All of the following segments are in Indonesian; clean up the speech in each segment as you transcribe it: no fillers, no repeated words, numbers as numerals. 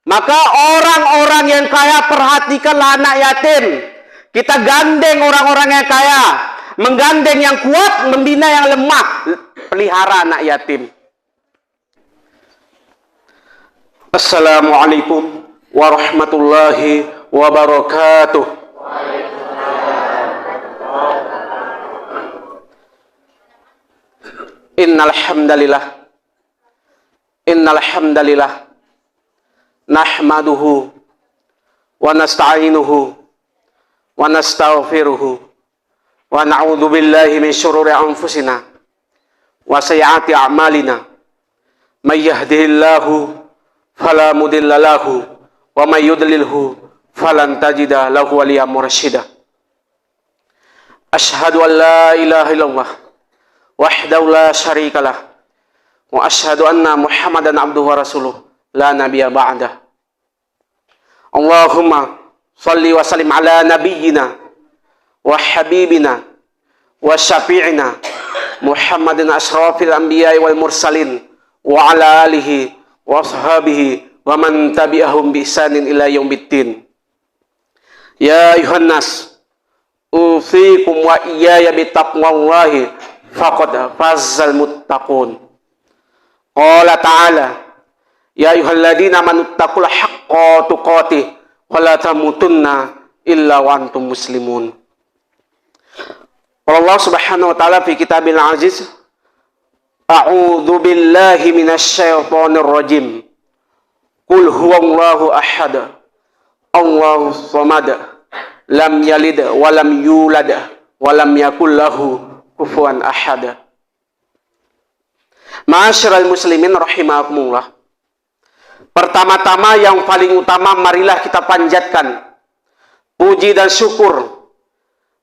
Maka orang-orang yang kaya, perhatikanlah anak yatim. Kita gandeng orang-orang yang kaya, menggandeng yang kuat, membina yang lemah. Pelihara anak yatim. Assalamualaikum warahmatullahi wabarakatuh. Innal hamdalillah nahmaduhu wa nasta'inuhu wa nastaghfiruhu wa na'udzu billahi min syururi anfusina wa sayyiati a'malina. May yahdihillahu fala mudilla lahu wa may yudlilhu falan tajida lahu waliyyan mursyida. Asyhadu an la ilaha illallah wahdahu la syarikalah wa asyhadu anna Muhammadan abduhu wa rasuluh la nabiyya ba'dah. Allahumma shalli wa sallim ala nabiyyina wa habibina wa syafi'ina Muhammadin asyrafil anbiya'i wal mursalin wa ala alihi wa ashabihi wa man tabi'ahum bi ihsanin ila yaumiddin. Ya ayuhan nas, usikum wa iyaya bi taqwallahi faqad fazal muttaqun. Qala ta'ala, ya ayyuhalladzina amanu taqullaha haqqa tuqatih wa la tamutunna illa wa antum muslimun. Allah Subhanahu wa ta'ala fi kitabil aziz, a'udzu billahi minasyaitonir rajim. Qul huwallahu ahad, Allahus samad, lam yalid wa lam yulad wa lam yakul lahu kufuwan ahad. Ma'asyiral muslimin rahimakumullah. Pertama-tama yang paling utama, marilah kita panjatkan puji dan syukur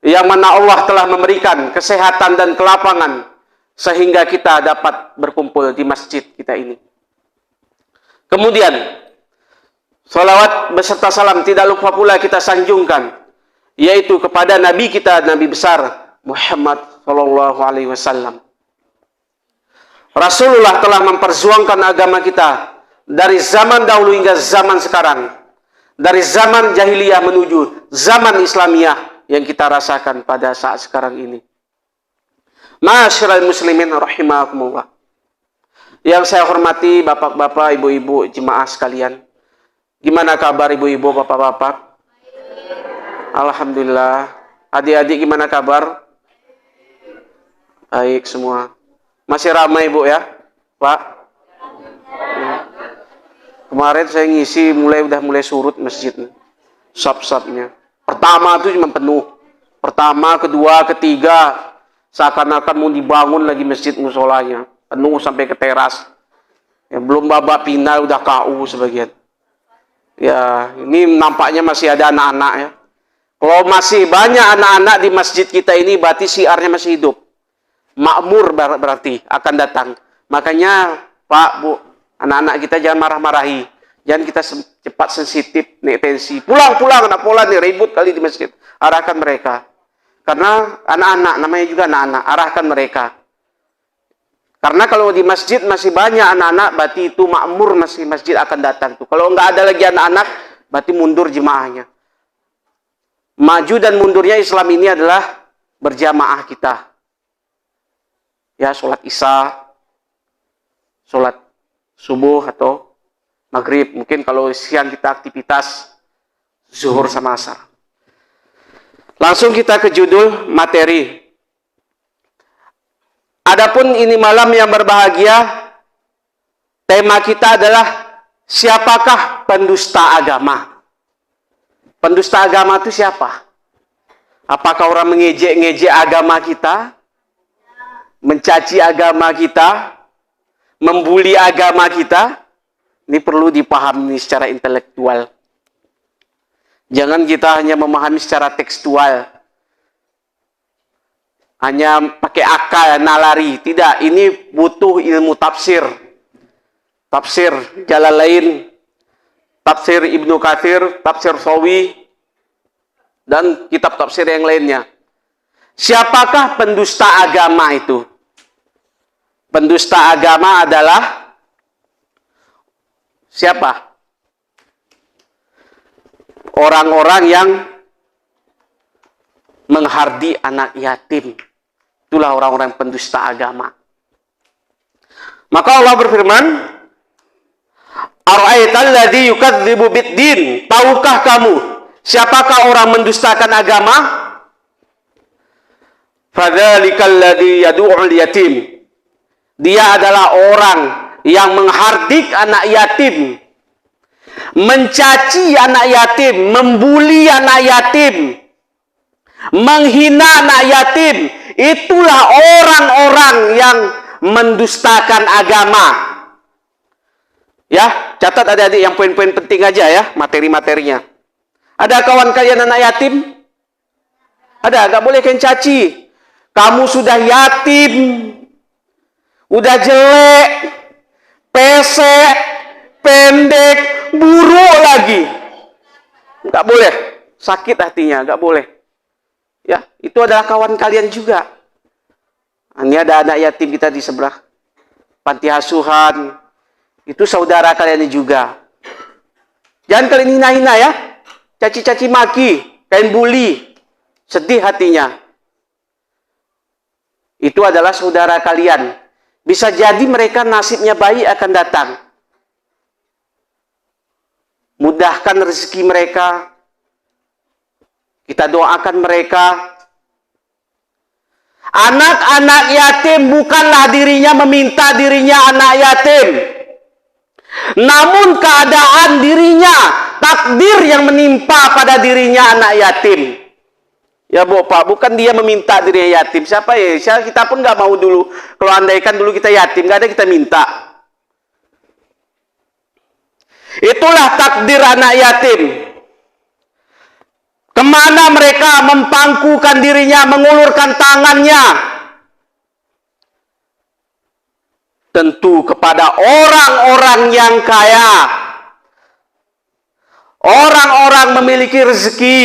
yang mana Allah telah memberikan kesehatan dan kelapangan sehingga kita dapat berkumpul di masjid kita ini. Kemudian salawat beserta salam tidak lupa pula kita sanjungkan, yaitu kepada Nabi kita, Nabi besar Muhammad sallallahu alaihi wasallam. Rasulullah telah memperjuangkan agama kita dari zaman dahulu hingga zaman sekarang, dari zaman jahiliyah menuju zaman Islamiyah yang kita rasakan pada saat sekarang ini. Ma'asyiral muslimin rahimakumullah. Yang saya hormati bapak-bapak, ibu-ibu, jemaah sekalian. Gimana kabar ibu-ibu, bapak-bapak? Alhamdulillah. Adik-adik gimana kabar? Baik semua. Masih ramai Bu ya, Pak? Kemarin saya ngisi udah mulai surut masjid. Sab-sabnya. Pertama itu cuma penuh. Pertama, kedua, ketiga, seakan-akan mau dibangun lagi masjid musolanya. Penuh sampai ke teras. Ya, belum babak final udah KU sebagian. Ya, ini nampaknya masih ada anak-anak ya. Kalau masih banyak anak-anak di masjid kita ini, berarti siarnya masih hidup. Makmur berarti akan datang. Makanya Pak, Bu, anak-anak kita jangan marah-marahi. Jangan kita cepat sensitif, naik tensi. Pulang-pulang anak pola nih, ribut kali di masjid. Arahkan mereka. Karena anak-anak, namanya juga anak-anak, arahkan mereka. Karena kalau di masjid masih banyak anak-anak, berarti itu makmur, masih masjid akan datang tuh. Kalau nggak ada lagi anak-anak, berarti mundur jemaahnya. Maju dan mundurnya Islam ini adalah berjamaah kita. Ya, sholat isya, sholat subuh atau maghrib. Mungkin kalau siang kita aktivitas zuhur sama asar. Langsung kita ke judul materi. Adapun ini malam yang berbahagia, tema kita adalah siapakah pendusta agama? Pendusta agama itu siapa? Apakah orang mengejek-ngejek agama kita? Mencaci agama kita, membuli agama kita? Ini perlu dipahami secara intelektual. Jangan kita hanya memahami secara tekstual. Hanya pakai akal, nalari. Tidak, ini butuh ilmu tafsir. Tafsir Jalalain, tafsir Ibnu Katsir, tafsir Sawi, dan kitab tafsir yang lainnya. Siapakah pendusta agama itu? Pendusta agama adalah siapa? orang-orang yang menghardi anak yatim. Itulah orang-orang pendusta agama. Maka Allah berfirman, "Ara'aital ladzi yukadzibu biddin?" Tahukah kamu siapakah orang mendustakan agama? Fadzalikal ladzi yad'ul yatim. Dia adalah orang yang menghardik anak yatim, mencaci anak yatim, membuli anak yatim, menghina anak yatim. Itulah orang-orang yang mendustakan agama. Ya, catat adik-adik yang poin-poin penting aja ya, materi-materinya. Ada kawan kalian anak yatim? Ada, gak boleh kalian caci. Kamu sudah yatim, udah jelek, pesek, pendek, buruk lagi. Gak boleh, sakit hatinya, gak boleh. Ya, itu adalah kawan kalian juga. Ini ada anak yatim kita di sebelah panti asuhan. Itu saudara kalian juga. Jangan kalian hina-hina ya. Caci-caci maki, kalian bully. Sedih hatinya. Itu adalah saudara kalian. Bisa jadi mereka nasibnya baik akan datang. Mudahkan rezeki mereka. Kita doakan mereka. Anak-anak yatim bukanlah dirinya meminta dirinya anak yatim. Namun keadaan dirinya, takdir yang menimpa pada dirinya anak yatim. Ya Bapak, bukan dia meminta dirinya yatim. Siapa ya? Kita pun nggak mau dulu. Kalau andaikan dulu kita yatim, nggak ada kita minta. Itulah takdir anak yatim. Kemana mereka mempangkukan dirinya, mengulurkan tangannya? Tentu kepada orang-orang yang kaya. Orang-orang memiliki rezeki.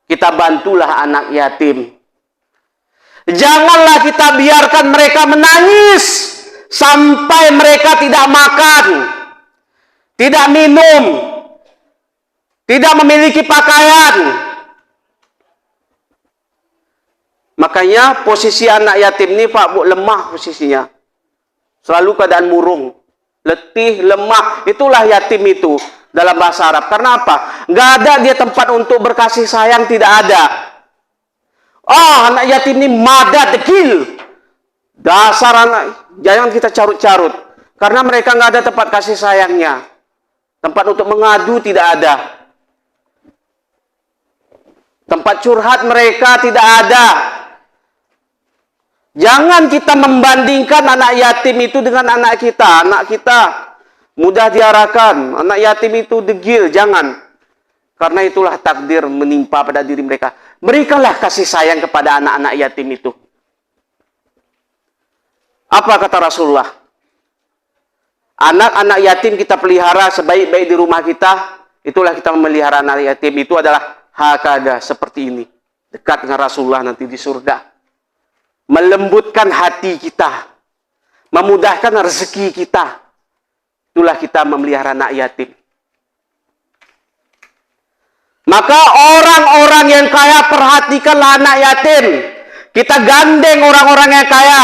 Kita bantulah anak yatim. Janganlah kita biarkan mereka menangis sampai mereka tidak makan, tidak minum, tidak memiliki pakaian. Makanya posisi anak yatim ini Pak Bu lemah posisinya. Selalu keadaan murung, letih, lemah. Itulah yatim itu dalam bahasa Arab. Karena apa? Nggak ada dia tempat untuk berkasih sayang, tidak ada. Oh, anak yatim ini madat, dekil. Dasar anak, jangan kita carut-carut. Karena mereka nggak ada tempat kasih sayangnya. Tempat untuk mengadu tidak ada. Tempat curhat mereka tidak ada. Jangan kita membandingkan anak yatim itu dengan anak kita. Anak kita mudah diarahkan. Anak yatim itu degil. Jangan. Karena itulah takdir menimpa pada diri mereka. Berikanlah kasih sayang kepada anak-anak yatim itu. Apa kata Rasulullah? Anak-anak yatim kita pelihara sebaik-baik di rumah kita. Itulah kita memelihara anak yatim. Itu adalah hakada seperti ini. Dekat dengan Rasulullah nanti di surga. Melembutkan hati kita. Memudahkan rezeki kita. Itulah kita memelihara anak yatim. Maka orang-orang yang kaya perhatikanlah anak yatim. Kita gandeng orang-orang yang kaya.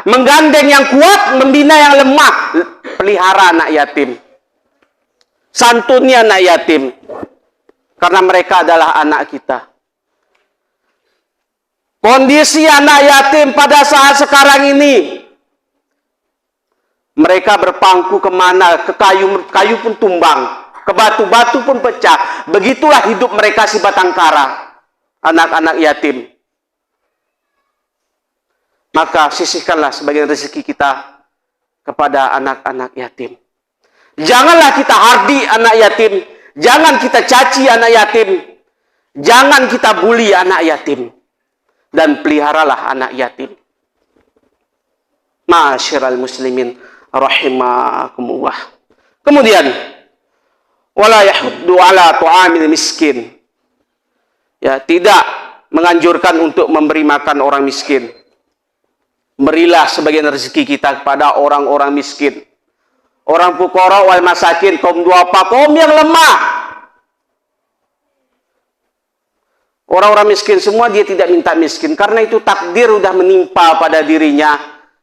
Menggandeng yang kuat, membina yang lemah. Pelihara anak yatim. Santuni anak yatim. Karena mereka adalah anak kita. Kondisi anak yatim pada saat sekarang ini. Mereka berpangku kemana? Ke kayu pun tumbang. Ke batu-batu pun pecah. Begitulah hidup mereka si batang kara. Anak-anak yatim. Maka sisihkanlah sebagian rezeki kita kepada anak-anak yatim. Janganlah kita hardi anak yatim. Jangan kita caci anak yatim. Jangan kita bully anak yatim. Dan peliharalah anak yatim. Ma'asyiral muslimin rahimakumullah. Kemudian wala yahuddu ala tu'amil miskin. Ya, tidak menganjurkan untuk memberi makan orang miskin. Berilah sebagian rezeki kita kepada orang-orang miskin. Orang fuqara wal masakin, kaum duafa, kaum yang lemah. Orang-orang miskin semua dia tidak minta miskin. Karena itu takdir sudah menimpa pada dirinya.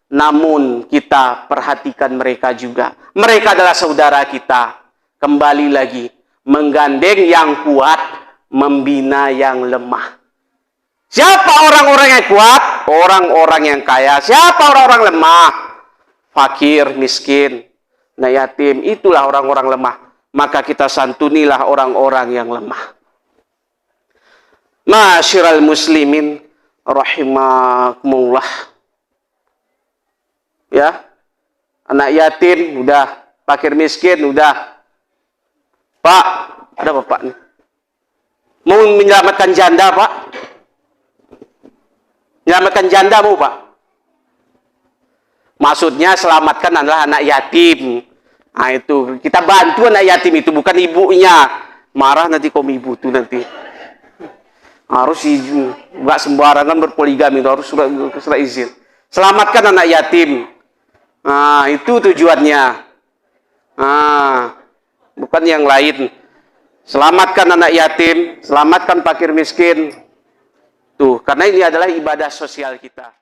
Namun kita perhatikan mereka juga. Mereka adalah saudara kita. Kembali lagi. Menggandeng yang kuat. Membina yang lemah. Siapa orang-orang yang kuat? Orang-orang yang kaya. Siapa orang-orang lemah? Fakir, miskin, nah yatim. Itulah orang-orang lemah. Maka kita santunilah orang-orang yang lemah. Ma'asyiral muslimin rahimakumullah. Ya. Anak yatim udah, fakir miskin udah. Pak, ada Bapak nih. Mau menyelamatkan janda, Pak? Menyelamatkan janda mau, Pak? Maksudnya selamatkan adalah anak yatim. Nah itu, kita bantu anak yatim itu, bukan ibunya. Marah nanti kaum ibu tuh nanti. Harus nggak sembarangan berpoligami, harus surat izin. Selamatkan anak yatim. Nah, itu tujuannya. Nah, bukan yang lain. Selamatkan anak yatim, selamatkan fakir miskin. Tuh, karena ini adalah ibadah sosial kita.